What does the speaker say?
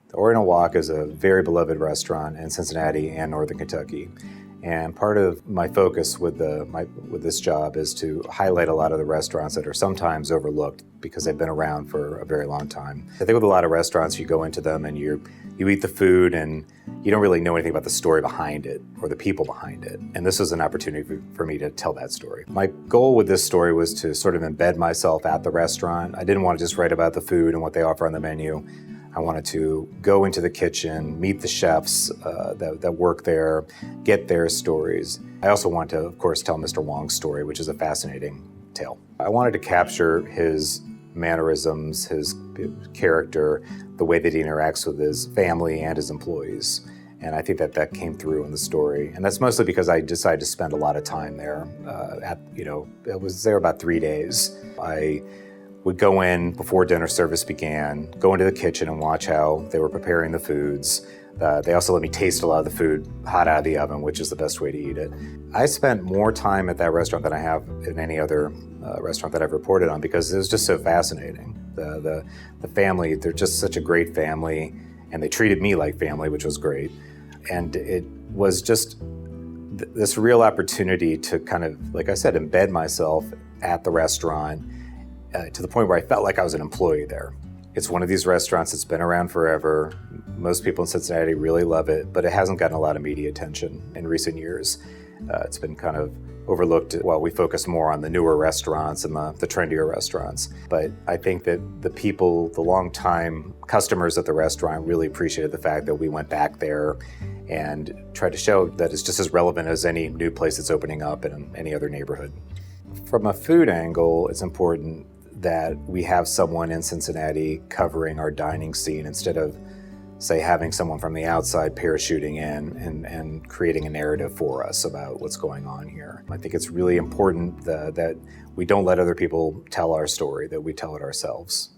The Oriental Wok is a very beloved restaurant in Cincinnati and Northern Kentucky. And part of my focus with this job is to highlight a lot of the restaurants that are sometimes overlooked because they've been around for a very long time. I think with a lot of restaurants, you go into them and you eat the food and you don't really know anything about the story behind it or the people behind it. And this was an opportunity for me to tell that story. My goal with this story was to sort of embed myself at the restaurant. I didn't want to just write about the food and what they offer on the menu. I wanted to go into the kitchen, meet the chefs that work there, get their stories. I also wanted to, of course, tell Mr. Wong's story, which is a fascinating tale. I wanted to capture his mannerisms, his character, the way that he interacts with his family and his employees. And I think that came through in the story. And that's mostly because I decided to spend a lot of time there. I was there about 3 days. I would go in before dinner service began, go into the kitchen and watch how they were preparing the foods. They also let me taste a lot of the food hot out of the oven, which is the best way to eat it. I spent more time at that restaurant than I have in any other restaurant that I've reported on because it was just so fascinating. The family, they're just such a great family, and they treated me like family, which was great. And it was just this real opportunity to kind of, like I said, embed myself at the restaurant to the point where I felt like I was an employee there. It's one of these restaurants that's been around forever. Most people in Cincinnati really love it, but it hasn't gotten a lot of media attention in recent years. It's been kind of overlooked while we focus more on the newer restaurants and the trendier restaurants. But I think that the people, the longtime customers at the restaurant really appreciated the fact that we went back there and tried to show that it's just as relevant as any new place that's opening up in any other neighborhood. From a food angle, it's important that we have someone in Cincinnati covering our dining scene instead of, say, having someone from the outside parachuting in and creating a narrative for us about what's going on here. I think it's really important that we don't let other people tell our story, that we tell it ourselves.